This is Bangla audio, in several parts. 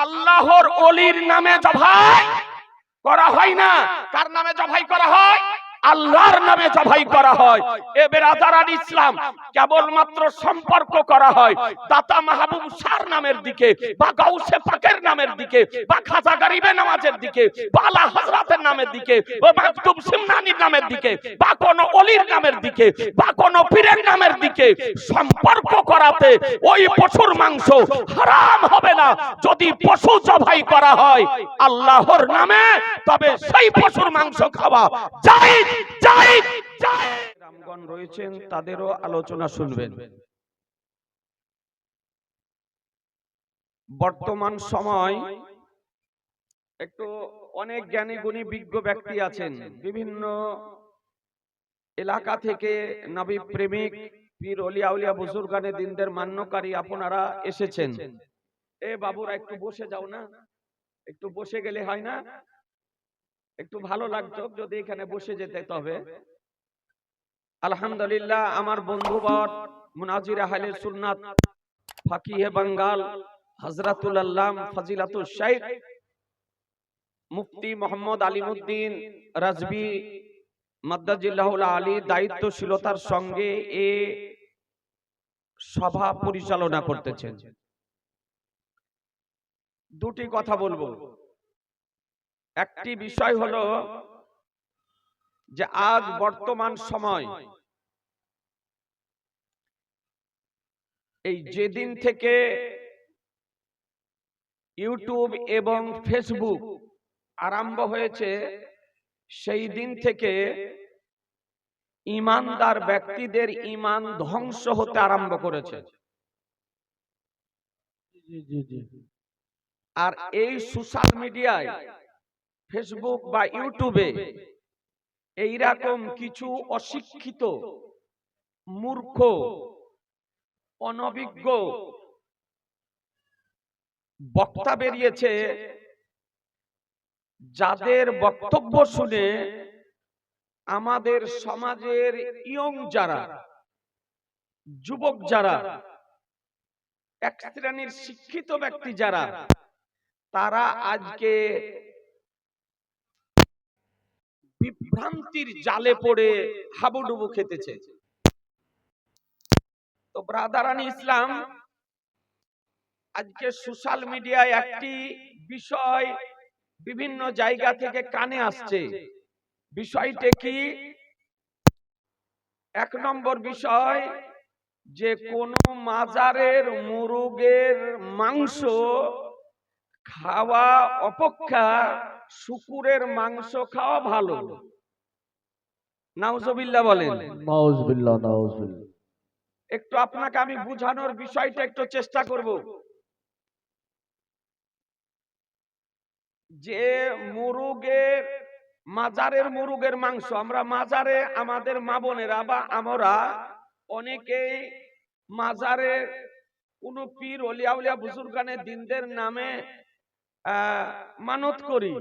আল্লাহর ওলির নামে জবাই করা হয় না। কার নামে জবাই করা হয়? আল্লাহর নামে জবাই করা হয়। এ বেরাদারান ইসলাম, কেবলমাত্র সম্পর্ক করা হয় দাতা মাহবুব শাহর নামের দিকে, বা গাউসে পাকের নামের দিকে, বা খাজা গরিবে নওয়াজের দিকে, বা আলা হযরতের নামের দিকে, বা মাকতুব সিমনানির নামের দিকে, বা কোন ওলির নামের দিকে, বা কোন পীরের নামের দিকে সম্পর্ক করাতে ওই পশুর মাংস হারাম হবে না। যদি পশু জবাই করা হয় আল্লাহর নামে, তবে সেই পশুর মাংস খাওয়া জায়েজ জায়েজ জায়েজ। রামগণ রয়েছেন, তাদেরও আলোচনা শুনবেন। বর্তমান সময় একটু অনেক জ্ঞানী গুণী বিজ্ঞ ব্যক্তি আছেন, বিভিন্ন এলাকা থেকে নবী প্রেমিক পীর ওলিয়া উলিয়া বুজুর্গানে দিনদের মান্যকারী আপনারা এসেছেন। এ বাবুরা একটু বসে যাও না, একটু বসে গেলে হয় না? একটু ভালো লাগতো যদি এখানে বসে যেতে। তবে আলহামদুলিল্লাহ, আমার বন্ধুবর মুনাজির আহলে সুন্নাত ফাকিহে বাঙ্গাল হযরতুল আল্লাম ফজিলাতুল শাইখ মুফতি মোহাম্মদ আলিমউদ্দিন রাজভী মাদ্দাজিল্লাহুল আলী দায়িত্বশীলতার সঙ্গে এ সভা পরিচালনা করতেছেন। দুটি কথা বলবো। একটি বিষয় হলো যে আজ বর্তমান সময়, এই যেদিন থেকে ইউটিউব এবং ফেসবুক আরম্ভ হয়েছে, সেই দিন থেকে ঈমানদার ব্যক্তিদের ঈমান ধ্বংস হতে আরম্ভ করেছে। আর এই সোশ্যাল মিডিয়ায়, ফেসবুক বা ইউটিউবে এইরকম কিছু অশিক্ষিত, মূর্খ, অনভিজ্ঞ বক্তা বেরিয়েছে, যাদের বক্তব্য শুনে আমাদের সমাজের ইয়ং যারা, যুবক যারা, এক শ্রেণীর শিক্ষিত ব্যক্তি যারা, তারা আজকে বিভ্রান্তির জালে পড়ে হাবুডুবু খেতেছে। তো ব্রাদারান ইসলাম, আজকে সোশ্যাল মিডিয়ায় একটি বিষয় বিভিন্ন জায়গা থেকে কানে আসছে। বিষয়টা কি? এক নম্বর বিষয়, যে কোন মাজারের মুরগের মাংস খাওয়া অপেক্ষা শুকুরের মাংস খাওয়া ভালো। নাউজুবিল্লাহ বলেন। নাউজুবিল্লাহ, নাউজুবিল্লাহ। একটু আপনাকে আমি বুঝানোর বিষয়টা একটু চেষ্টা করব। যে মুরগের, মাজারের মুরগের মাংস, আমরা মাজারে, আমাদের মা বোনেরা বা আমরা অনেকেই মাজারে কোন পীর ওলিয়া উলিয়া বুজুর্গানে দিনদের নামে মানত করি,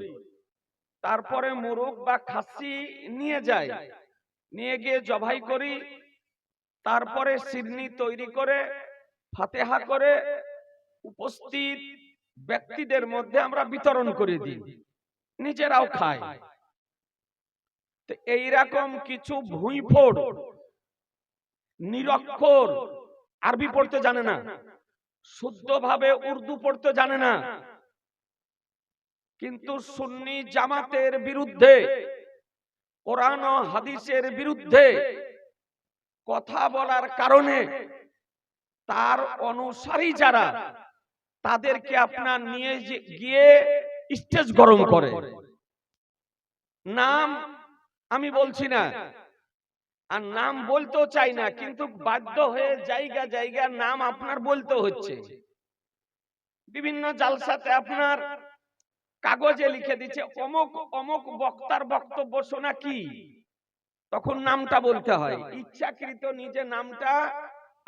তারপরে মুরগ বা খাসি নিয়ে যাই, নিয়ে গিয়ে জবাই করি, তারপরে সিরনি তৈরি করে ফাতেহা করে উপস্থিত ব্যক্তিদের মধ্যে আমরা বিতরণ করে দিই, নিজেরাও খাই। তো এইরকম কিছু ভুঁইফোড়, নিরক্ষর, আরবি পড়তে জানে না, শুদ্ধভাবে উর্দু পড়তে জানে না, কিন্তু সুন্নি জামাতের বিরুদ্ধে, কোরআন ও হাদিসের বিরুদ্ধে কথা বলার কারণে তার অনুসারী যারা, তাদেরকে আপনার নিয়ে গিয়ে স্টেজ গরম করে। নাম আমি বলছি না, আর নাম বলতেও চাই না, কিন্তু বাধ্য হয়ে জায়গা জায়গা নাম আপনার বলতে হচ্ছে। বিভিন্ন জালসাতে আপনার কাগজে লিখে দিচ্ছে অমুক অমুক বক্তার বক্তব্য শোনা কি, তখন নামটা বলতে হয়। ইচ্ছাকৃত নিজে নামটা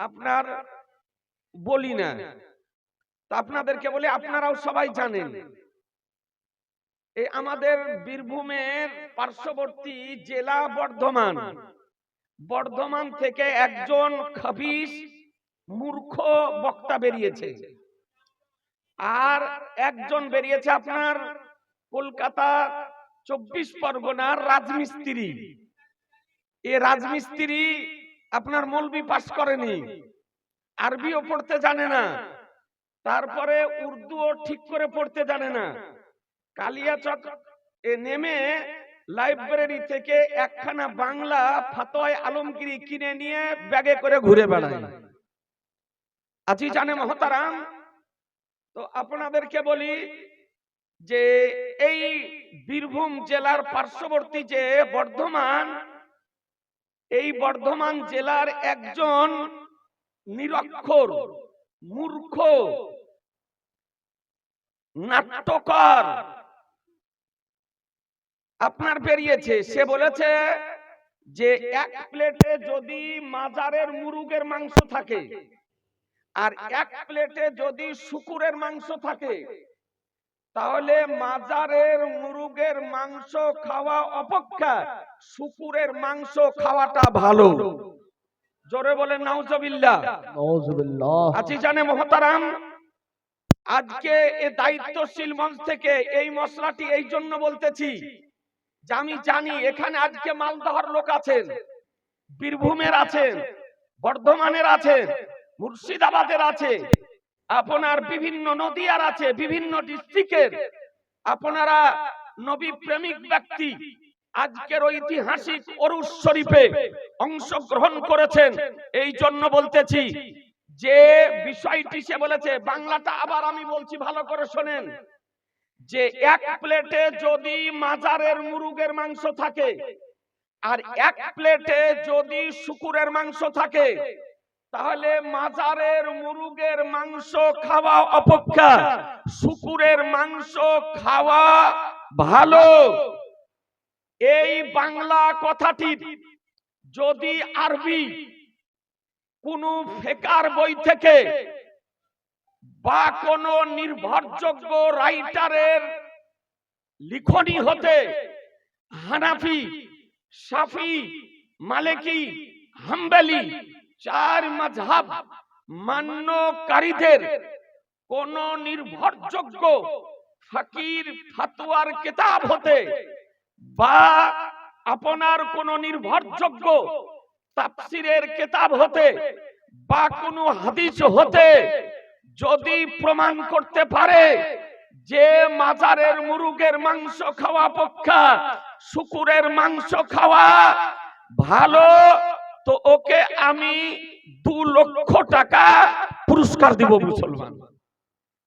আপনার বলি না। তো আপনাদেরকে বলি, আপনারাও সবাই জানেন, এই আমাদের বীরভূমের পার্শ্ববর্তী জেলা বর্ধমান, বর্ধমান থেকে একজন খবিস মূর্খ বক্তা বেরিয়েছে। আর একজন বেরিয়েছে আপনার কলকাতা 24 পরগনার রাজমিস্ত্রি। এ রাজমিস্ত্রি আপনার মৌলবি পাস করেনি, আরবিও পড়তে জানে না, তারপরে উর্দুও ঠিক করে পড়তে জানে না। কালিয়াচক এ নেমে লাইব্রেরি থেকে একখানা বাংলা ফাতোয়া আলমগীরি কিনে নিয়ে ব্যাগে করে ঘুরে বেড়ায়। আজি জানে মহতারাম, তো আপনাদেরকে বলি যে এই বীরভূম জেলার পার্শ্ববর্তী যে বর্ধমান, এই বর্ধমান জেলার একজন নিরক্ষর মূর্খ নাট্যকার আপনার বেরিয়েছে। সে বলেছে যে এক প্লেটে যদি মাজারের মুরগের মাংস থাকে আর এক প্লেটে যদি শুকুরের মাংস থাকে, তাহলে মাজারের মুরগের মাংস খাওয়া অপেক্ষা শুকুরের মাংস খাওয়াটা ভালো। জোরে বলেন নাউজুবিল্লাহ। নাউজুবিল্লাহ। আজি জানে মহতারাম, আজকে এই দায়িত্বশীল মঞ্চ থেকে এই মশলাটি এই জন্য বলতেছি যে আমি জানি এখানে আজকে মালদহর লোক আছেন, বীরভূমের আছেন, বর্ধমানের আছেন, মুর্শিদাবাদের আছে, আপনার বিভিন্ন নদিয়ার আছে, বিভিন্ন ডিস্ট্রিক্টের আপনারা নবী প্রেমিক ব্যক্তি আজকের ঐতিহাসিক ওরস শরীফে অংশগ্রহণ করেছেন। এই জন্য বলতেছি যে বিষয়টি সে বলেছে, বাংলাটা আবার আমি বলছি ভালো করে শোনেন, যে এক প্লেটে যদি মাজারের মুরগের মাংস থাকে আর এক প্লেটে যদি শুকুরের মাংস থাকে, তাহলে মাজারের মুরগের মাংস খাওয়া অপেক্ষা শুকুরের মাংস খাওয়া ভালো। এই বাংলা কথাটি যদি আরবি কোন ফিকার বই থেকে বা কোন নির্ভরযোগ্য রাইটারের লিখনি হতে হানাফি, শাফি, মালিকি, হাম্বলি চার মাযহাব মান্যকারীদের কোন নির্ভরযোগ্য ফকির ফতোয়ার কিতাব হতে বা আপনার কোন নির্ভরযোগ্য তাফসীরের কিতাব হতে বা কোন হাদিস হতে যদি প্রমাণ করতে পারে যে মাজারের মুরগের মাংস খাওয়া অপেক্ষা শুকুরের মাংস খাওয়া ভালো, তো ওকে আমি 2 লক্ষ টাকা পুরস্কার দিব। মুসলমান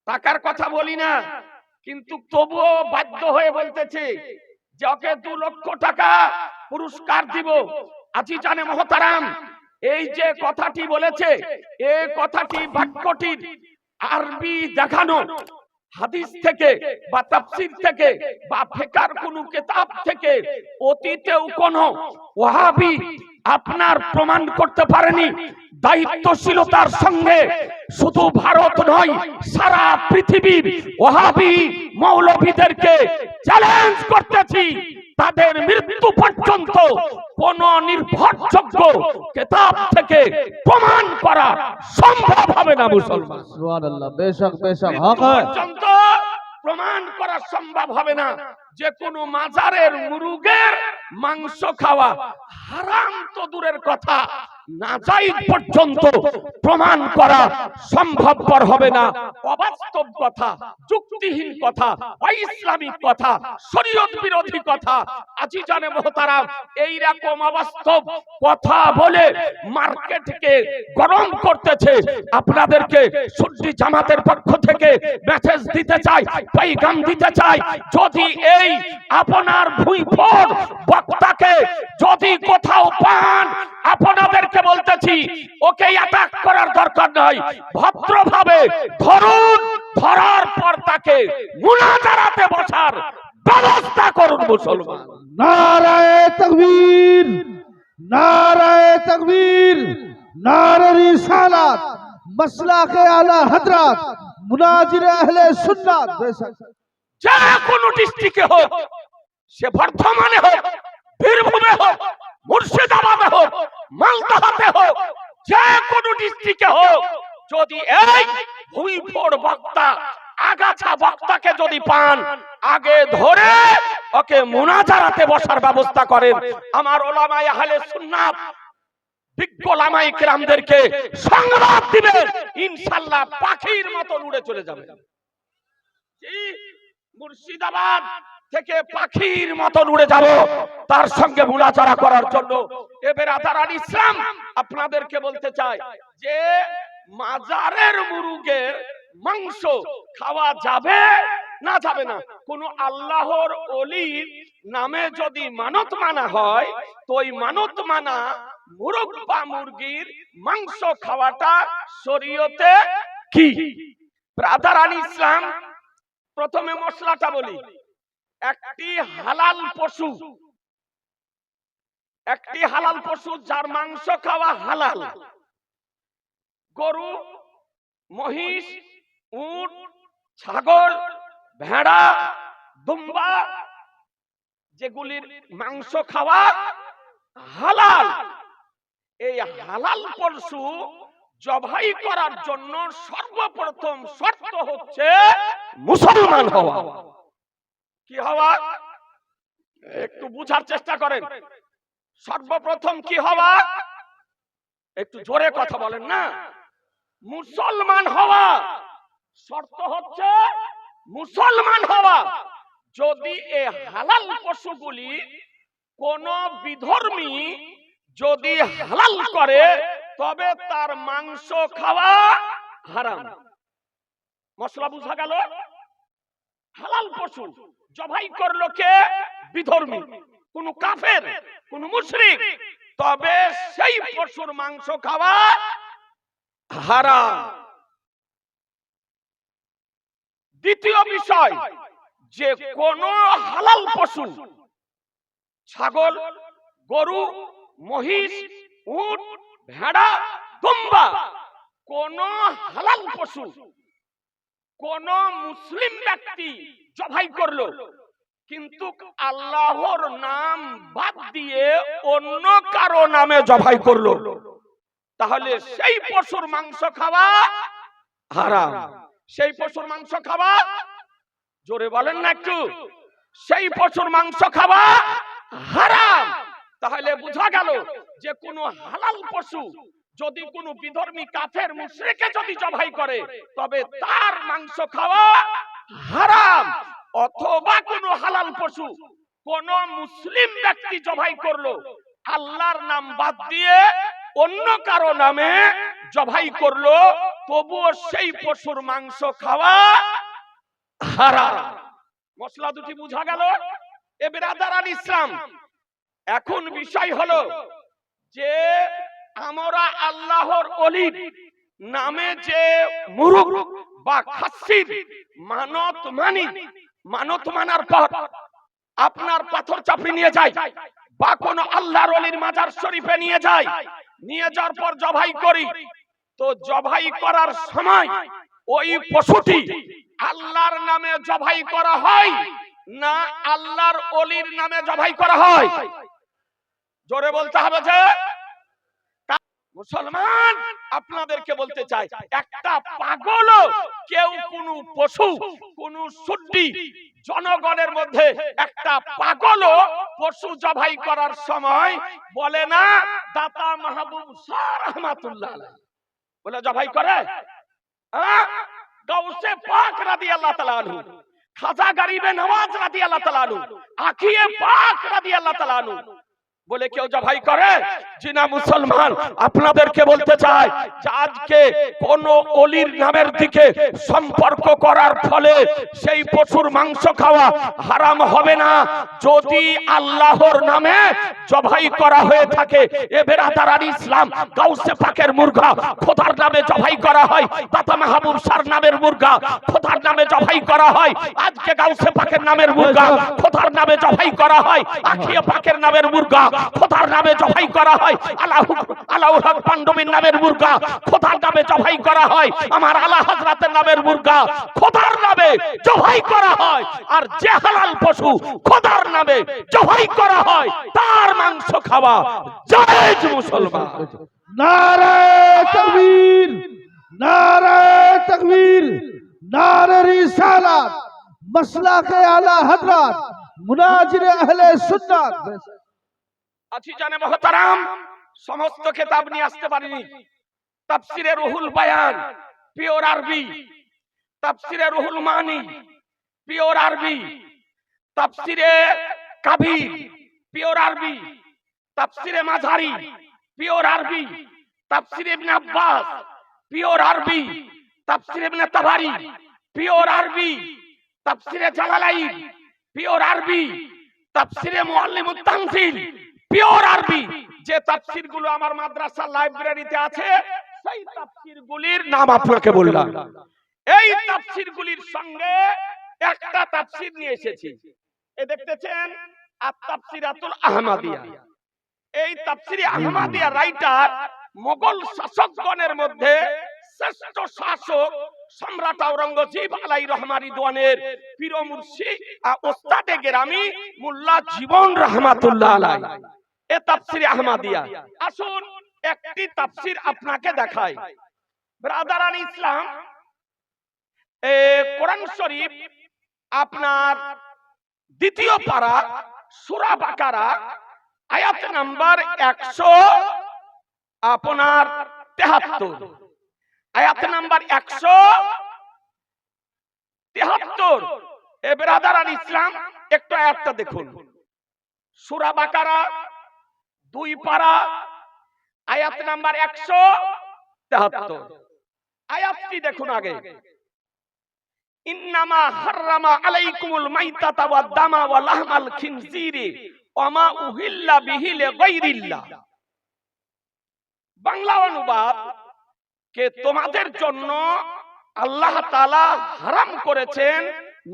টাকার কথা বলি না, কিন্তু তবুও বাধ্য হয়ে বলতেছে যে ওকে 2 লক্ষ টাকা পুরস্কার দিব। আজি জানে মহতারাম, এই যে কথাটি বলেছে, এই কথাটি বাক্যটির আরবি দেখানো হাদিস থেকে বা তাফসীর থেকে বা ফিকার কোন কিতাব থেকে অতীতেও কোন ওয়াহাবি আপনার প্রমাণ করতে পারেনি। দায়িত্বশীলতার সঙ্গে শুধু ভারত নয়, সারা পৃথিবীর ওয়াহাবি মৌলভীদেরকে চ্যালেঞ্জ করতেছি, তাদের মৃত্যু পর্যন্ত কোন নির্ভরযোগ্য কিতাব থেকে প্রমাণ করা সম্ভব হবে না। মুসলমান সুবহানাল্লাহ। বেশক বেশক হক হয়। পর্যন্ত প্রমাণ করা সম্ভব হবে না যে কোন মাজারের মুরগের মাংস খাওয়া হারাম তো দূরের কথা, নাজায়েজ পর্যন্ত প্রমাণ করা সম্ভবপর হবে না। অবাস্তব কথা, যুক্তিহীন কথা, অইসলামিক কথা, শরীয়ত বিরোধী কথা। আজি জানে মহতারাম, এই রকম অবাস্তব কথা বলে মার্কেটকে গরম করতেছে। আপনাদেরকে সুন্নি জামাতের পক্ষ থেকে মেসেজ দিতে চাই, পয়গাম দিতে চাই, যদি এই আপনার ভুঁইফোড় বক্তাকে যদি কোথাও পান, আপনাদেরকে বলতেছি ওকে অ্যাটাক করার দরকার নাই, ভদ্রভাবে ধরুন, ধরার পর তাকে মুনাজারাতে বসার ব্যবস্থা করুন। মুসলমান নারায়ে তাকবীর, নারায়ে তাকবীর, নারে রিসালাত, মাসলাকে আলা হযরত, মুনাজির আহলে সুন্নাত। বেশক যে কোনো ডিস্ট্রিক্টে হোক, সে বর্ধমানে হোক, বীরভূমে হোক, মুর্শিদাবাদে হোক, মালদাতে হোক, যে কোনো ডিস্ট্রিক্টে হোক, যদি এই ভুঁইফোড় বক্তা আগাছা বক্তাকে যদি পান আগে ধরে ওকে মুনাজারাতে বসার ব্যবস্থা করেন। আমার ওলামায়ে আহলে সুন্নাত বিজ্ঞ ওলামায়ে কিরামদেরকে সংবাদ দিবেন, ইনশাআল্লাহ পাখির মতো উড়ে চলে যাবে। মুর্শিদাবাদ থেকে পাখির মতন উড়ে যাব তার সঙ্গে মুনাজারা করার জন্য। এবার আদারান ইসলাম আপনাদেরকে বলতে চাই যে মাজারের মুরগের মাংস খাওয়া যাবে না যাবে না? কোন আল্লাহর ওলির নামে যদি মানত মানা হয় তো ওই মানত মানা মুরগ বা মুরগির মাংস খাওয়াটা শরীয়তে কি? আদারান ইসলাম প্রথমে মশলাটা বলি। একটি হালাল পশু, একটি হালাল পশু যার মাংস খাওয়া হালাল, গরু, মহিষ, উট, ছাগল, ভেড়া, দুম্বা, যেগুলির মাংস খাওয়া হালাল, এই হালাল পশু জবাই করার জন্য সর্বপ্রথম শর্ত হচ্ছে মুসলমান হওয়া। কি হওয়া? একটু বুঝার চেষ্টা করেন। সর্বপ্রথম কি হওয়া? একটু জোরে কথা বলেন না। মুসলমান হওয়া। শর্ত হচ্ছে মুসলমান হওয়া। যদি এই হালাল পশুগুলি কোন বিধর্মী যদি হালাল করে তবে তার মাংস খাওয়া হারাম। মশলা বুঝা গেল? হালাল পশু জবাই করলো কে? বিধর্মী, কোন কাফের, কোন মুশরিক, তবে সেই পশুর মাংস খাওয়া হারাম। দ্বিতীয় বিষয়, যে কোন হালাল পশু, ছাগল, গরু, মহিষ, উট, ভেড়া, দুম্বা, কোন হালাল পশু কোন মুসলিম ব্যক্তি জবাই করলো কিন্তু আল্লাহর নাম বাদ দিয়ে অন্য কারো নামে জবাই করলো, তাহলে সেই পশুর মাংস খাওয়া হারাম। সেই পশুর মাংস খাওয়া, জোরে বলেন না একটু, সেই পশুর মাংস খাওয়া হারাম। তাহলে বোঝা গেল যে কোন হালাল পশু যদি কোন বিধর্মী কাফের মুশরিকে যদি জবাই করে তবে তার মাংস খাওয়া হারাম। অথবা কোন হালাল পশু কোন মুসলিম ব্যক্তি জবাই করলো, আল্লাহর নাম বাদ দিয়ে অন্য কারো নামে জবাই করলো, তবুও সেই পশুর মাংস খাওয়া হারাম। মশলা দুটি বুঝা গেল? এ বিরাদারান ইসলাম, এখন বিষয় হলো যে আমরা আল্লাহর ওলির নামে যে মুরগ বা খাসির মানত মানি, মানত মানার পর আপনার পাথর চাপড়ি নিয়ে যায় বা কোন আল্লাহর ওলির মাজার শরীফে নিয়ে যায়, নিয়ে যাওয়ার পর জবাই করি, তো জবাই করার সময় ওই পশুটি আল্লাহর নামে জবাই করা হয় না আল্লাহর ওলির নামে জবাই করা হয়? জোরে বলতে হবে। যে মুসলমান আপনাদেরকে বলতে চাই, একটা পাগল কেউ কোন পশু, কোন সুড্ডি জনগণের মধ্যে একটা পাগল পশু জবাই করার সময় বলে না দাতা মাহবুব শাহ রাহমাতুল্লাহ আলাইহি বলে জবাই করে? গাউসে পাক রাদিয়াল্লাহু তাআলা আনহু, খাজা গরিবে নওয়াজ রাদিয়াল্লাহু তাআলা আনহু, আখিয়ে পাক রাদিয়াল্লাহু তাআলা আনহু বলে কেউ জবাই করে? জিনা মুসলমান আপনাদেরকে বলতে চাই যে আজকে কোন ওলির নামের দিকে সম্পর্ক করার ফলে সেই পশুর মাংস খাওয়া হারাম হবে না যদি আল্লাহর নামে জবাই করা হয়ে থাকে। এ বিরাদারান ইসলাম, গাউসে পাকের মুরগা খোদার নামে জবাই করা হয়, দাতা মাহবুব শাহর নামের মুরগা খোদার নামে জবাই করা হয়। আজকে গাউসে পাকের নামের মুরগা খোদার নামে জবাই করা হয়, আখিয়ে পাকের নামের মুরগা খোদার নামে জবাই করা হয়, আলাউল হক পান্ডবীর নামের মুরগা খোদার নামে জবাই করা হয়, আমার আলা হযরতের নামের মুরগা খোদার নামে জবাই করা হয়। আর যে হালাল পশু খোদার নামে জবাই করা হয় তার মাংস খাওয়া জায়েজ। মুসলমান নারে তাকবীর, নারে তাকবীর, नारे रिसालत मसलाके आला हजरत मुनाजिर अहले सुन्नत। আছি জানে মহতারাম, সমস্ত কিতাব নিয়ে আসতে পারিনি। তাফসিরে রুহুল বায়ান পিওর আরবি, তাফসিরে রুহুল মানি পিওর আরবি, তাফসিরে কাবির পিওর আরবি, তাফসিরে মাঝারি পিওর আরবি, তাফসিরে ইবনে আব্বাস পিওর আরবি, তাফসিরে ইবনে তাবারি পিওর আরবি, তাফসিরে জালালাইন পিওর আরবি, তাফসিরে মুআল্লিমুত তানজিল পিওর আরবি। যে তাফসিরগুলো আমার মাদ্রাসার লাইব্রেরিতে আছে সেই তাফসিরগুলির নাম আপনাকে বললাম। এই তাফসিরগুলির সঙ্গে একটা তাফসির নিয়ে এসেছি, এ দেখতেছেন আত-তাফসিরাতুল আহমাদিয়া। এই তাফসিরে আহমাদিয়া রাইটার মোগল শাসকগণের মধ্যে শ্রেষ্ঠ শাসক সম্রাট আওরঙ্গজেব আলাইহির রহমান রিদওয়ানের পীর মুর্শিদ ওস্তাদে গেরামি মোল্লা জীবন রাহমাতুল্লাহ আলাইহি। এ তাফসিরে আহমাদিয়া। আসুন একটি তাফসির আপনাকে দেখাই। ব্রাদারান ইসলাম, কোরআন শরীফ আপনার দ্বিতীয় পারা সূরা বাকারা আয়াত নাম্বার 173, আয়াত নাম্বার 173। এ ব্রাদারান ইসলাম একটু আয়াতটা দেখুন। সূরা বাকারা 2 পারা আয়াত নাম্বার 173। আয়াতটি দেখুন আগে। ইন্নামা হাররামা আলাইকুমুল মাইতাতা ওয়াদ দামা ওয়া লাহমাল খিনজিরি ওয়া মা উহিল্লা বিহি লিগাইরিল্লাহ। বাংলা অনুবাদ, কে তোমাদের জন্য আল্লাহ তাআলা হারাম করেছেন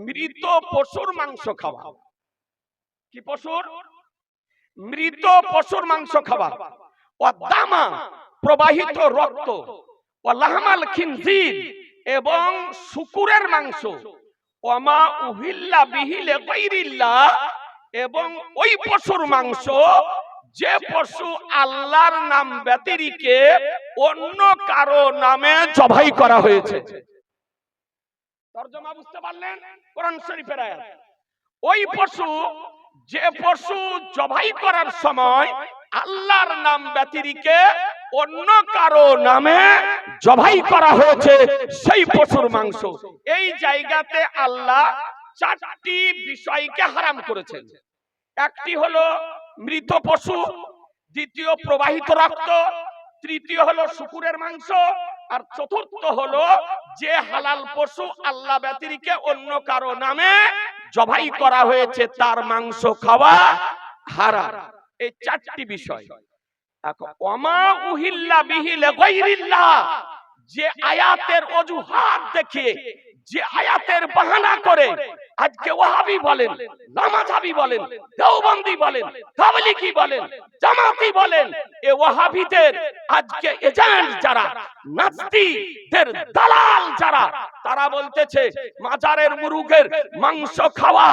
মৃত পশুর মাংস খাওয়া। কি পশুর? মৃত পশুর মাংস খাওয়া। ওয়া দামা প্রবাহিত রক্ত, ওয়া লাহমাল খিনজির এবং শূকরের মাংস, ওয়া মা উহিল্লা বিহি লিগাইরিল্লাহ এবং ওই পশুর মাংস যে পশু আল্লাহর নাম ব্যতিরেকে অন্য কারো নামে জবাই করা হয়েছে। তরজমা বুঝতে পারলেন? কোরআন শরীফের আয়াত। ওই পশু, যে পশু জবাই করার সময় আল্লাহর নাম ব্যতিরেকে অন্য কারো নামে জবাই করা হয়েছে সেই পশুর মাংস। এই জায়গাতে আল্লাহ 4টি বিষয়কে হারাম করেছেন। একটি হলো মৃত পশু, দ্বিতীয় প্রবাহিত রক্ত, তৃতীয় হলো শূকরের মাংস, আর চতুর্থ হলো যে হালাল পশু আল্লাহ ব্যতিরেকে অন্য কারো নামে জবাই করা হয়েছে তার মাংস খাওয়া হারাম। এই 4টি বিষয়। ওয়ামা উহিল্লা বিহি লিগাইরিল্লাহ, যে আয়াতের অজুহাত দেখিয়ে, যে আয়াতের বাহানা করে আজকে ওয়াহাবি বলেন, নামাজহাবি বলেন, দেওবন্দি বলেন, তাবলিগি বলেন, জামাতি বলেন, এ ওয়াহাবিদের আজকে এজেন্ট যারা, নাস্তিকদের দালাল যারা, তারা বলতেছে মাজারের মুরুগের মাংস খাওয়া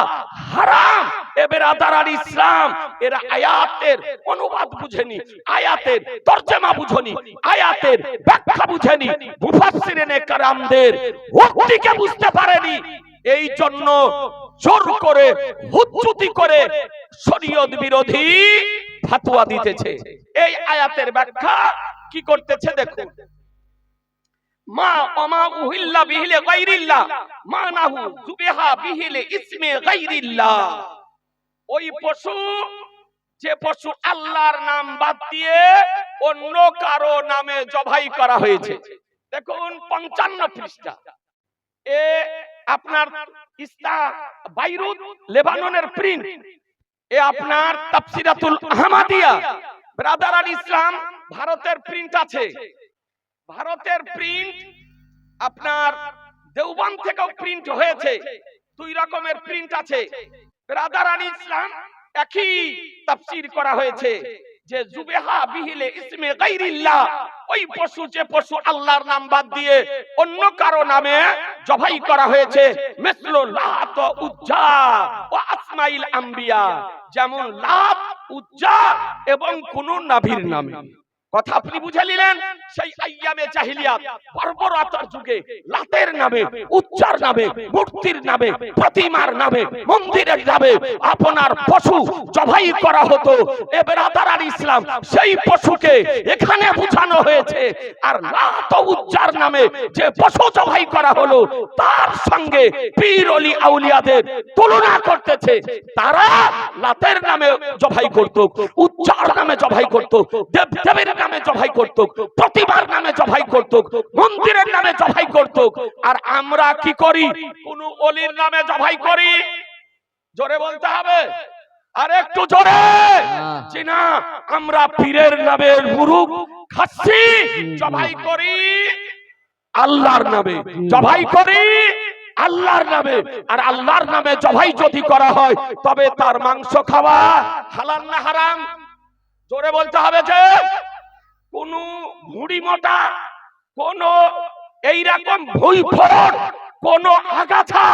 হারাম। এ বেরাদারান ইসলাম, এরা আয়াতের অনুবাদ বুঝেনি, আয়াতের তরজমা বুঝেনি, আয়াতের ব্যাখ্যা বুঝেনি, মুফাসসিরিনে কেরামদের উক্তিকে বুঝতে পারেনি। এই জন্য জোর করে হুজ্জতি করে শরীয়ত বিরোধী ফতোয়া দিতেছে। এই আয়াতের ব্যাখ্যা কি করতেছে দেখুন। মা ওমা উহিল্লা বিহি লিগাইরিল্লাহ মানাহু যুবিহা বিহি লিইসমি গাইরিল্লাহ। ওই পশু, যে পশু আল্লাহর নাম বাদ দিয়ে অন্য কারো নামে জবাই করা হয়েছে। দেখুন 55 পৃষ্ঠা। এ আপনার ইস্তা বাইরুত লেবাননের প্রিন্ট। এ আপনার তাফসিরাতুল আহমাদিয়া। ব্রাদারান ইসলাম, ভারতের প্রিন্ট আছে। ভারতের প্রিন্ট আপনার দেওবন্দ থেকেও প্রিন্ট হয়েছে। 2 রকমের প্রিন্ট আছে। ব্রাদারান ইসলাম একই তাফসীর করা হয়েছে যে যুবিহা বিহি লিইসমি গাইরিল্লাহ, ওই পশু, যে পশু আল্লাহর নাম বাদ দিয়ে অন্য কারো নামে জবাই করা হয়েছে, মিসলু লাত ওয়া উজ্জা ওয়া আসমাইল আম্বিয়া, যেমন লাত, উজ্জা এবং কোন নবীর নামে। কথা আপনি বুঝে নিলেন। সেই আইয়ামে জাহিলিয়াত বর্বরতার যুগে লাতের নামে, উচ্চার নামে, মূর্তির নামে, প্রতিমার নামে, মন্দিরের নামে আপনার পশু জবাই করা হতো। এ বেরাদার ইসলাম, সেই পশুকে এখানে বুঝানো হয়েছে। আর লাত ও উচ্চার নামে যে পশু জবাই করা হলো, তার সঙ্গে পীর ওলি আউলিয়াদের তুলনা করতেছে। তারা লাতের নামে জবাই করত, উচ্চার নামে জবাই করত, দেবদেবীর নামে জবাই করত, প্রতিমার নামে জবাই করত, মন্দিরের নামে জবাই করত। আর আমরা কি করি? কোন ওলির নামে জবাই করি? জোরে বলতে হবে, আর একটু জোরে। জি না, আমরা পীরের নামে মুরুগ খাচ্ছি, জবাই করি আল্লাহর নামে, জবাই করি আল্লাহর নামে। আর আল্লাহর নামে জবাই যদি করা হয়, তবে তার মাংস খাওয়া হালাল না হারাম? জোরে বলতে হবে। যে কোন ভুঁড়ি মোটা, কোন এইরকম ভুইফোড়, কোন আগাছা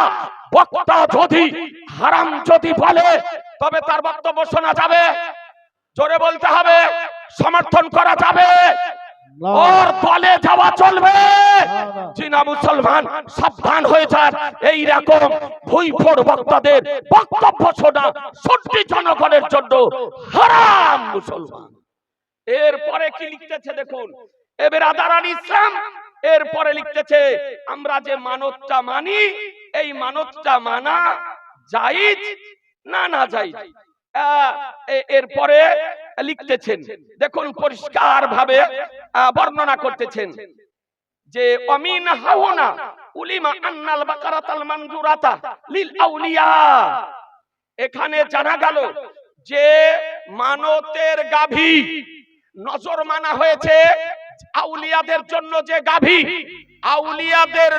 বক্তা যদি হারাম যদি বলে, তবে তার বক্তব্য শোনা যাবে? জোরে বলতে হবে, সমর্থন করা যাবে? ওর দলে যাওয়া চলবে? চীনা মুসলমান সাবধান হয়ে যান। এইরকম ভুইফোড় বক্তাদের বক্তব্য শোনা সত্যি জনগণের জন্য হারাম। মুসলমান এরপরে কি লিখতেছে দেখুন, এবার আদারান ইসলাম এরপরে লিখতেছে, আমরা যে মানতটা মানি, এই মানতটা মানা জায়েজ না না জায়েজ। এরপরে লিখতেছেন, দেখুন পরিষ্কার ভাবে বর্ণনা করতেছেন যে অমিন হাওনা উলিমা আন্নাল বাকারাতাল মানজুরাতা লিল আউলিয়া। এখানে জানা গেল যে মানতের গাভী নজর মানা হয়েছে আউলিয়াদের জন্য। যে গাভী আউলিয়াদের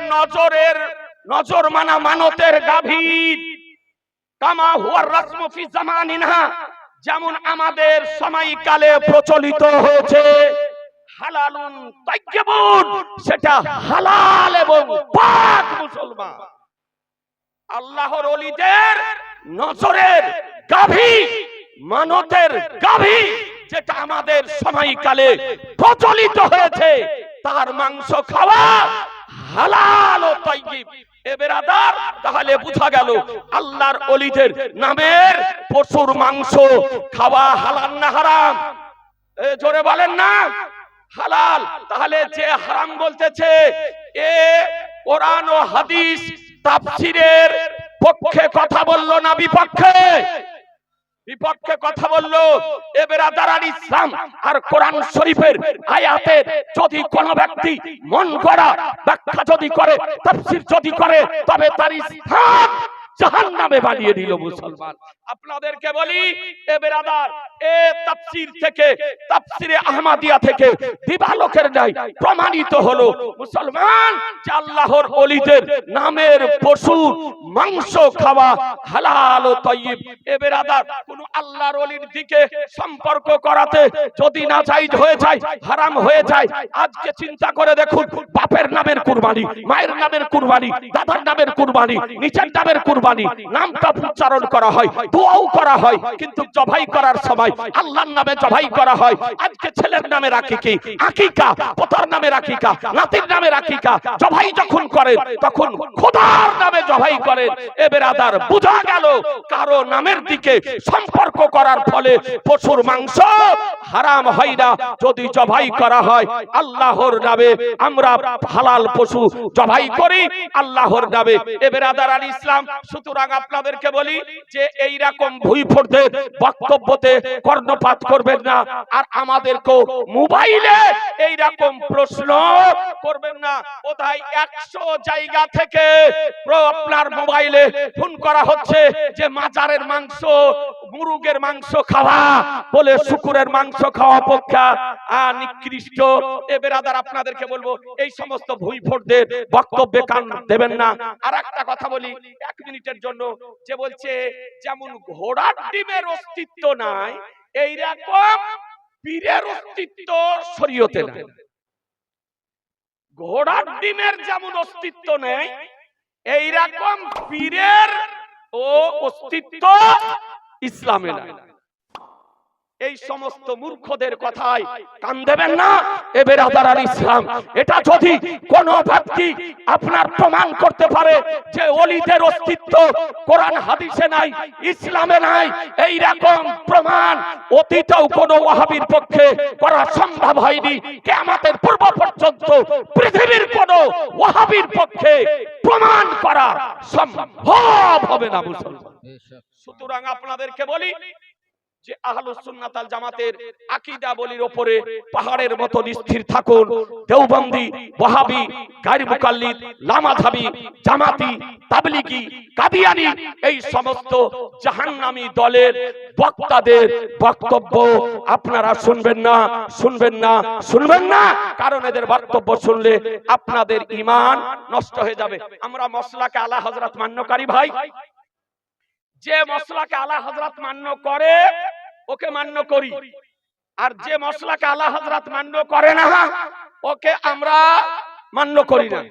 নজর মানা মানতের গাভী, কামা হুয়ার রাসমু ফি জামানিনা, যেমন আমাদের সময়কালে প্রচলিত হয়েছে। হালালুন তাইয়্যিবুন, সেটা হালাল এবং পাক। মুসলমান আল্লাহর ওলিদের নজরের গাভী, মানতের গাভী, যেটা আমাদের সময়কালে প্রচলিত হয়েছে, তার মাংস খাওয়া হালাল ও তাইয়্যিব। এ বেরাদার, তাহলে বোঝা গেল আল্লাহর ওলিদের নামের পশুর মাংস খাওয়া হালাল না হারাম? জোরে বলেন না, হালাল। তাহলে যে হারাম বলতেছে, এ কোরআন ও হাদিস তাফসীরের পক্ষে কথা বললো না বিপক্ষে? বিপক্ষে কথা বললো। এ বেরাদারান ইসলাম, আর কোরআন শরীফের আয়াতের যদি কোন ব্যক্তি মন গড়া ব্যাখ্যা যদি করে, তাফসীর যদি করে, তবে তার স্থান জাহান্নামে বানিয়ে দিল। মুসলমান আপনাদেরকে বলি, এ বেরাদার, এ তাফসীর থেকে, তাফসীরে আহমদিয়া থেকে দিবালোকের নাই প্রমাণিত হলো মুসলমান যে আল্লাহর ওলিদের নামের পশু মাংস খাওয়া হালাল ও তাইয়্যিব। এ বেরাদার, কোন আল্লাহর ওলির দিকে সম্পর্ক করাতে যদি না জায়েজ হয়ে যায়, হারাম হয়ে যায়, আজকে চিন্তা করে দেখুন, বাপের নামের কুরবানি, মায়ের নামের কুরবানি, দাদার নামের কুরবানি, নিজের নামের কুরবানি, নামটা উচ্চারণ করা হয়, দোয়াও করা হয়, কিন্তু জবাই করার সময় আল্লাহর নামে জবাই করা হয়। আজকে ছেলের নামে রাখি কি আকিকা, পোতার নামে আকিকা, নাতির নামে আকিকা, জবাই যখন করেন তখন খোদার নামে জবাই করেন। এ বেরাদার, বোঝা গেল কারো নামের দিকে সম্পর্ক করার ফলে পশুর মাংস হারাম হয় না, যদি জবাই করা হয় আল্লাহর নামে। আমরা হালাল পশু জবাই করি আল্লাহর নামে। এ বেরাদারান ইসলাম, সুতরাং আপনাদেরকে বলি যে এই রকম ভুইফোড়দের বক্তব্যতে কর্ণপাত করবেন না। আর আমাদেরকেও মোবাইলে এই রকম প্রশ্ন করবেন না। কোথায় 100 জায়গা থেকে আপনার মোবাইলে ফোন করা হচ্ছে যে মাজারের মাংস, মুরগের মাংস খাওয়া বলে শুকুরের মাংস খাওয়া অপেক্ষা নিকৃষ্ট। এ বেরাদার, আপনাদেরকে বলবো এই সমস্ত ভুইফোড়দের বক্তব্যে কান দেবেন না। আর একটা কথা বলি 1 মিনিটের জন্য, যে বলছে যেমন ঘোড়ার ডিমের অস্তিত্ব নাই, এইরকম পীরের অস্তিত্ব শরীয়তে নাই। ঘোড়ার ডিমের যেমন অস্তিত্ব নেই, এইরকম পীরের ও অস্তিত্ব ইসলামে নাই। এই সমস্ত মূর্খদের কথায় কান দেবেন না। এ বেরাদার ইসলাম, এটা যদি কোন ব্যক্তি আপনার প্রমাণ করতে পারে যে ওলিদের অস্তিত্ব কোরআন হাদিসে নাই, ইসলামে নাই, এই রকম প্রমাণ অতীতেও কোন ওয়াহাবীর পক্ষে করা সম্ভব হয়নি, কিয়ামতের পূর্ব পর্যন্ত পৃথিবীর কোন ওয়াহাবীর পক্ষে প্রমাণ করা সম্ভব হবে না মুসলমান। সুতরাং আপনাদেরকে বলি যে আহলুস সুন্নাত ওয়াল জামাতের আকীদা বলির উপরে পাহাড়ের মতো স্থির থাকুন। দেওবন্দি, ওয়াহাবি, গায়র মুকাল্লিদ, লামাযহাবি, জামাতি, তাবলিগি, কাদিয়ানি এই সমস্ত জাহান্নামী দলের বক্তাদের বক্তব্য আপনারা শুনবেন না, শুনবেন না, শুনবেন না। কারণ এদের বক্তব্য শুনলে আপনাদের ঈমান নষ্ট হয়ে যাবে। আমরা মসলাকে আলা হযরত মান্যকারী ভাই, যে মসলাকে আলা হযরত মান্য করে ওকে মান্য করি, আর যে মসলাকে আলা হযরত মান্য করে না ওকে আমরা মান্য করি না।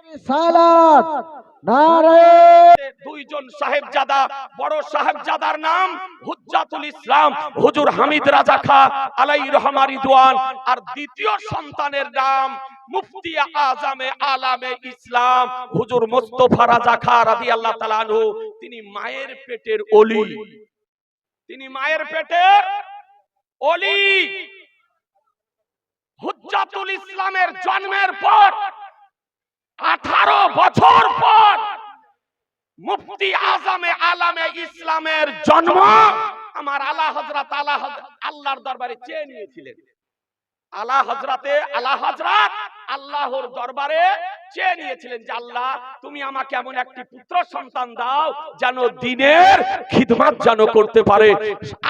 রিসালাত নারে দুইজন সাহেবজাদা, বড় সাহেবজাদার নাম হুজ্জাতুল ইসলাম হুজুর হামিদ রাজা খা আলাইহি রহমা রিদওয়ান, আর দ্বিতীয় সন্তানের নাম মুফতি আজমে আলামে ইসলাম হুজুর মুস্তাফা রাজা খা রাদিয়াল্লাহু তাআলা আনহু। তিনি মায়ের পেটের ওলি, তিনি মায়ের পেটের ওলি। হুজ্জাতুল ইসলামের জন্মের পর 18 বছর পর মুফতি আজমে আলামে ইসলামের জন্ম আমার আলা হযরত আল্লাহর দরবারে চেয়ে নিয়েছিলেন। আলা হযরতে আলা হযরত আল্লাহর দরবারে চেয়ে নিয়েছিলেন যে আল্লাহ তুমি আমাকে এমন একটি পুত্র সন্তান দাও যেন দ্বীনের খিদমত যেন করতে পারে।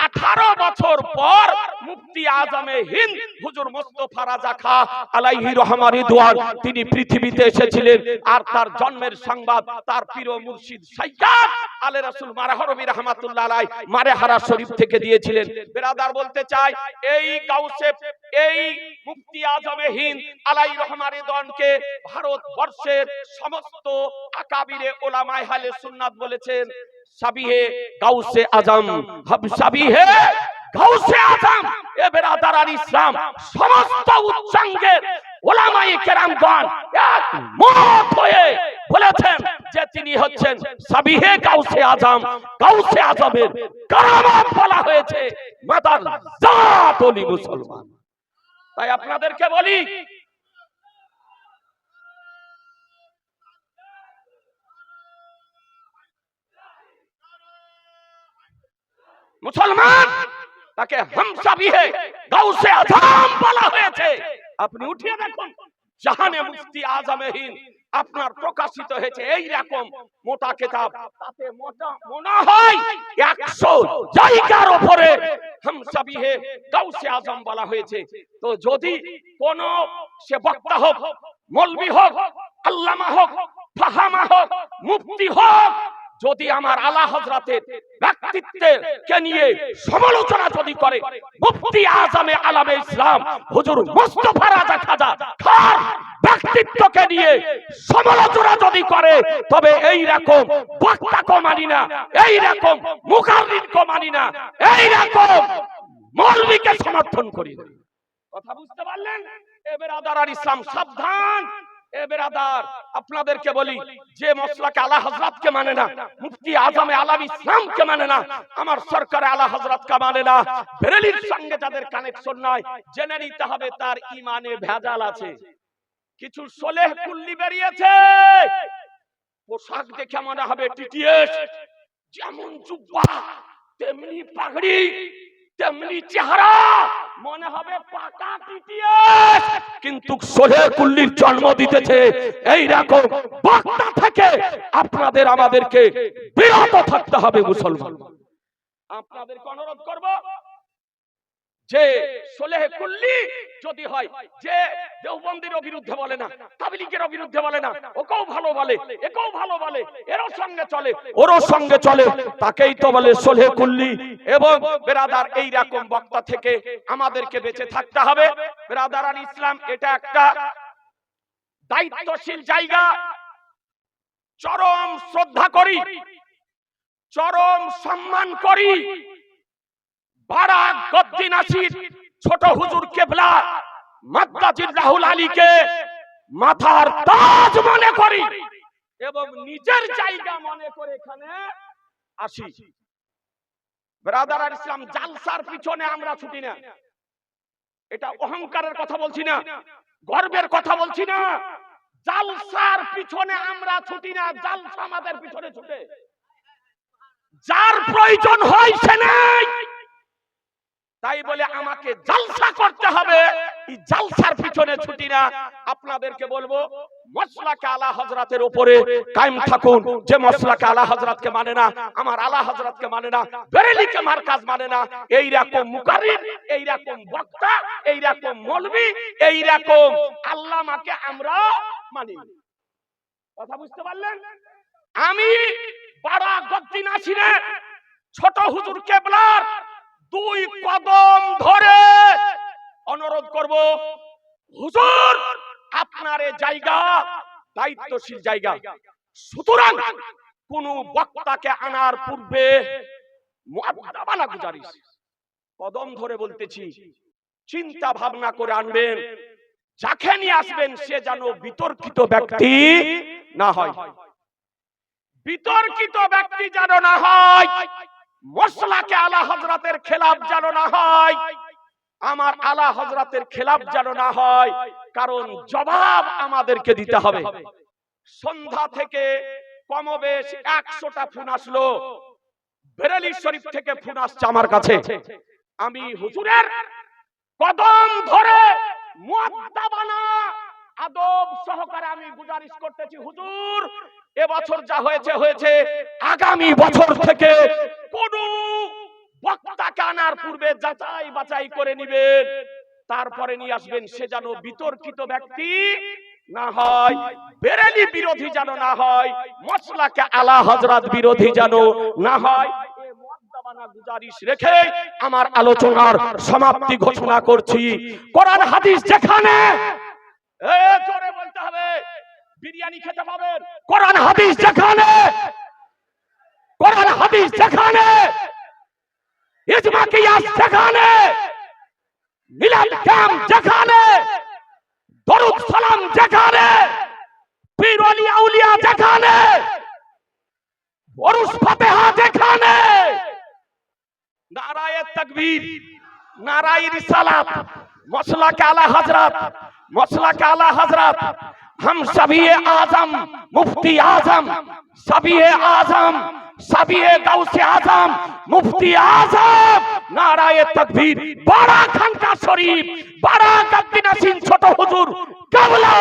18 বছর পর মুফতি আজমে হিন্দ হুজুর মুস্তাফা রাজা খা আলাইহি রহমা রিদওয়ান তিনি পৃথিবীতে এসেছিলেন। আর তার জন্মের সংবাদ তার পীর ও মুর্শিদ সাইয়্যিদ আলে রাসূল মারহারবি রাহমাতুল্লাহ আলাইহি মারেহারা শরীফ থেকে দিয়েছিলেন। বেরাদার বলতে চাই, এই গাউসে, এই মুফতি আজমে হিন্দ আলাইহি রহমা রিদওয়ানকে ভারতবর্ষের সমস্ত আকাবিরে উলামায়ে আহলে সুন্নাত বলেছেন সাবিহে গাউসে আজম, সাবিহে গাউসে আজম। এ বেরাদার ইসলাম, সমস্ত উচ্চাঙ্গের উলামায়ে কেরামগণ একমত হয়ে বলেছেন যে তিনি হচ্ছেন সাবিহে গাউসে আজম। গাউসে আজমের কারামত বলা হয়েছে মাদার জাত ওলি মুসলমান। তাই আপনাদেরকে বলি, মুসলমান তাকে হামসাবিহে গাউসে আজম বলা হয়েছে। আপনি উঠিয়ে দেখুন জাহানে মুফতি আজমে হিন্দ আপনার প্রকাশিত হয়েছে এই রকম মোটা কিতাব, তাতে মোটা মনে হয় 100 জায়গার উপরে হামসাবিহে গাউসে আজম বলা হয়েছে। তো যদি কোন সে বক্তা হোক, মৌলভী হোক, আল্লামা হোক, ফাহামা হোক, মুফতি হোক, যদি আমার আলা হযরতের ব্যক্তিত্বের কে নিয়ে সমালোচনা যদি করে, মুফতি আজমে আলামে ইসলাম হুজুর মুস্তাফা রাজা খাজা খার ব্যক্তিত্বকে নিয়ে সমালোচনা যদি করে, তবে এই রকম বক্তাকে মানি না, এই রকম মুকাররিরকে মানি না, এই রকম মৌলভীকে সমর্থন করি না। কথা বুঝতে পারলেন? এ বেরাদার আর ইসলাম সাবধান। এ বেরাদার আপনাদেরকে বলি, যে মসলাকে আলা হযরতকে মানে না, মুফতি আজমে আলাম ইসলামকে মানে না, আমার সরকার আলা হযরতকে মানে না, বেরেলির সঙ্গে যাদের কানেকশন নাই, জেনে নিতে হবে তার ঈমানে ভেজাল আছে। কিছু সোলেহ কুল্লি বেরিয়েছে, পোশাক দেখে মনে হবে টিটিএস, যেমন জুব্বা তেমনি পাগড়ি তেমনি চেহারা, মনে হবে পাকা টিটিএস, কিন্তু সোলেহ কুল্লির জন্ম দিতেছে এই রকম বক্তা থেকে আপনাদের আমাদেরকে বিরত থাকতে হবে মুসলমান। আপনাদেরকে অনুরোধ করব যে সোলেহ কুল্লি যদি হয়, যে দেওবন্দির বিরুদ্ধে বলে না, তাবলীগের বিরুদ্ধে বলে না, ওকেও ভালো বলে, একেও ভালো বলে, এরও সঙ্গে চলে, ওরও সঙ্গে চলে, তাকেই তো বলে সোলেহ কুল্লি। এবং বেরাদার এই রকম বক্তা থেকে আমাদেরকে বেঁচে থাকতে হবে। বেরাদার আর ইসলাম, এটা একটা দায়িত্বশীল জায়গা, চরম শ্রদ্ধা করি চরম সম্মান করি। বারাক গদ্দি নাসির ছোট হুজুর কেবলা মাদ্দাজির রাহুল আলীকে মাথার তাজ মনে করি এবং নিজের জায়গা মনে করে এখানে আসি। ব্রাদার আর ইসলাম, জালসার পিছনে আমরা ছুটি না। এটা অহংকারের কথা বলছি না, গর্বের কথা বলছি না। জালসার পিছনে আমরা ছুটি না, জালসা আমাদের পিছনে ছুটে। যার প্রয়োজন হয় সে নেই, তাই বলে আমাকে জালসা করতে হবে, এই জালসার পিছনে ছুটি না। আপনাদেরকে বলবো মসলাকে আলা হযরতের উপরে কায়েম থাকুন। যে মসলাকে আলা হযরতকে মানে না, আমার আলা হযরতকে মানে না, বেরেলিকে মারকাজ মানে না, এই রকম মুকাররির, এই রকম বক্তা, এই রকম মৌলভী, এই রকম আল্লামাকে আমরা মানি। কথা বুঝতে পারলেন? আমি বারাক গদ্দি নাসিরের ছোট হুজুর কেবলার 2 কদম ধরে অনুরোধ করব, হুজুর আপনার এই জায়গা দায়িত্বশীল জায়গা, সুতরাং কোন বক্তাকে আনার পূর্বে মুআদ্দাবানা গুজারিশ, কদম ধরে বলতেছি, চিন্তা ভাবনা করে আনবেন। যাকে নিয়ে আসবেন সে যেন বিতর্কিত ব্যক্তি না হয়, বিতর্কিত ব্যক্তি যেন না হয়, মসলাকে আলা হযরতের খেলাফ যেন না হয়, আমার আলা হযরতের খেলাফ যেন না হয়। কারণ জবাব আমাদেরকে দিতে হবে। সন্ধ্যা থেকে কমবেশ 100টা ফোন আসলো, বেরেলি শরীফ থেকে ফোন আসছে আমার কাছে। আমি হুজুরের কদম ধরে মুআদ্দাবানা আদব সহকারে আমি গুজারিশ করতেছি, হুজুর এবছর যা হয়েছে হয়েছে, আগামী বছর থেকে কোন বক্তাকে আনার পূর্বে যাচাই বাছাই করে নেবেন, তারপরে নিয়ে আসবেন। সে যেন বিতর্কিত ব্যক্তি না হয়, বেরেলি বিরোধী যেন না হয়, মসলাকে আলা হযরত বিরোধী যেন না হয়। এই মুআদ্দাবানা গুজারিশ রেখে আমার আলোচনার সমাপ্তি ঘোষণা করছি। কোরআন হাদিস যেখানে, জোরে বলতে হবে, বিরিয়ানি খেতে পাবেন। কোরআন হাদিস যেখানে, কোরআন হাদিস যেখানে, ইজমা কিয়াস যেখানে, মিলাদ ক্যাম্প যেখানে, দরুদ সালাম যেখানে, পীর ওলি আউলিয়া যেখানে, ওরস ফাতিহা যেখানে, নারায়ে তাকবীর, নারায়ে রিসালাত, মসলাকে আলা হযরত, मसलक आला हजरत, हम सभी आजम, मुफ्ती आजम, सभी आजम, सभी गौसे आजम, मुफ्ती आजम, नाराए तकबीर, बड़ा खानका शरीफ, बड़ा गद्दी नशीन छोटो हुजूर, कबला।